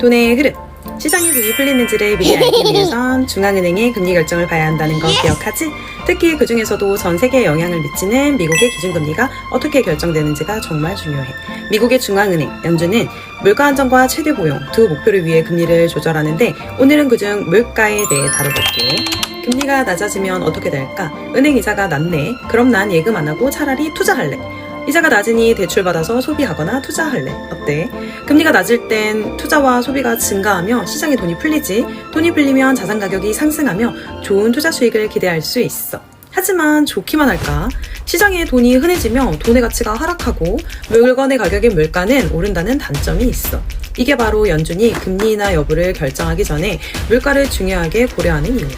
돈의 흐름. 시장이 돈이 풀리는지를 미리 알기 위해선 중앙은행의 금리 결정을 봐야 한다는 거 기억하지? 특히 그 중에서도 전 세계에 영향을 미치는 미국의 기준금리가 어떻게 결정되는지가 정말 중요해. 미국의 중앙은행, 연준은 물가 안정과 최대 고용 두 목표를 위해 금리를 조절하는데 오늘은 그중 물가에 대해 다뤄볼게. 금리가 낮아지면 어떻게 될까? 은행 이자가 낮네. 그럼 난 예금 안 하고 차라리 투자할래. 이자가 낮으니 대출받아서 소비하거나 투자할래. 어때? 금리가 낮을 땐 투자와 소비가 증가하며 시장에 돈이 풀리지. 돈이 풀리면 자산 가격이 상승하며 좋은 투자 수익을 기대할 수 있어. 하지만 좋기만 할까? 시장에 돈이 흔해지며 돈의 가치가 하락하고 물건의 가격인 물가는 오른다는 단점이 있어. 이게 바로 연준이 금리 인하 여부를 결정하기 전에 물가를 중요하게 고려하는 이유야.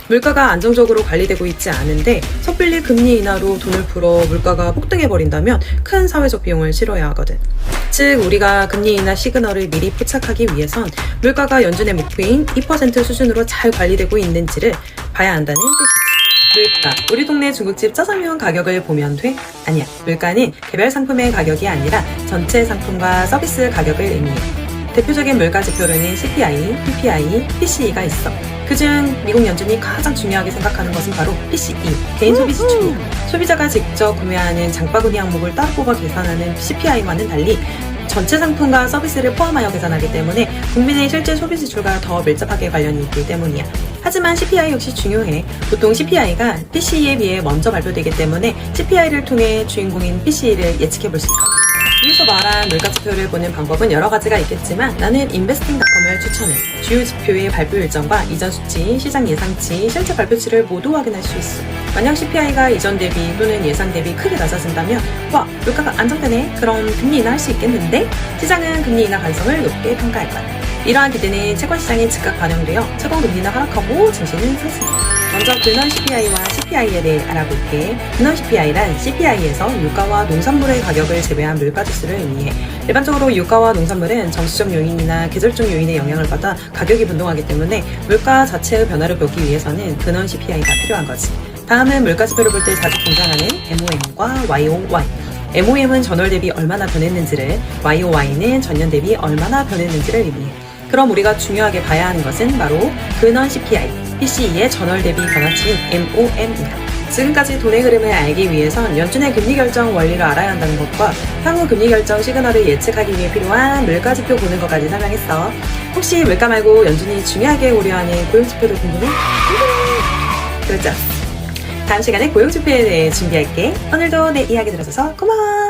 물가가 안정적으로 관리되고 있지 않은데 섣불리 금리 인하로 돈을 풀어 물가가 폭등해버린다면 큰 사회적 비용을 치러야 하거든. 즉 우리가 금리 인하 시그널을 미리 포착하기 위해선 물가가 연준의 목표인 2% 수준으로 잘 관리되고 있는지를 봐야 한다는 뜻이지. 물가, 우리 동네 중국집 짜장면 가격을 보면 돼? 아니야. 물가는 개별 상품의 가격이 아니라 전체 상품과 서비스 가격을 의미해. 대표적인 물가 지표로는 CPI, PPI, PCE가 있어. 그중 미국 연준이 가장 중요하게 생각하는 것은 바로 PCE, 개인 소비 지출이야. 소비자가 직접 구매하는 장바구니 항목을 따로 뽑아 계산하는 CPI와는 달리 전체 상품과 서비스를 포함하여 계산하기 때문에 국민의 실제 소비 지출과 더 밀접하게 관련이 있기 때문이야. 하지만 CPI 역시 중요해. 보통 CPI가 PCE에 비해 먼저 발표되기 때문에 CPI를 통해 주인공인 PCE를 예측해 볼 수 있거든. 위에서 말한 물가지표를 보는 방법은 여러 가지가 있겠지만 나는 investing.com을 추천해. 주요 지표의 발표 일정과 이전 수치, 시장 예상치, 실제 발표치를 모두 확인할 수 있어. 만약 CPI가 이전 대비 또는 예상 대비 크게 낮아진다면 와, 물가가 안정되네? 그럼 금리 인하 할 수 있겠는데? 시장은 금리 인하 가능성을 높게 평가할 거야. 이러한 기대는 채권시장에 즉각 반영되어 채권 금리는 하락하고 증시는 상승해. 먼저 근원 CPI와 CPI에 대해 알아볼게. 근원 CPI란 CPI에서 유가와 농산물의 가격을 제외한 물가지수를 의미해. 일반적으로 유가와 농산물은 정치적 요인이나 계절적 요인의 영향을 받아 가격이 변동하기 때문에 물가 자체의 변화를 보기 위해서는 근원 CPI가 필요한 거지. 다음은 물가지표를 볼 때 자주 등장하는 MOM과 YOY. MOM은 전월 대비 얼마나 변했는지를, YOY는 전년 대비 얼마나 변했는지를 의미해. 그럼 우리가 중요하게 봐야 하는 것은 바로 근원 CPI, PCE의 전월 대비 변화치인 MOM이다. 지금까지 돈의 흐름을 알기 위해선 연준의 금리 결정 원리를 알아야 한다는 것과 향후 금리 결정 시그널을 예측하기 위해 필요한 물가지표 보는 것까지 설명했어. 혹시 물가 말고 연준이 중요하게 고려하는 고용지표도 궁금해? 그렇죠. 다음 시간에 고용지표에 대해 준비할게. 오늘도 내 이야기 들어줘서 고마워.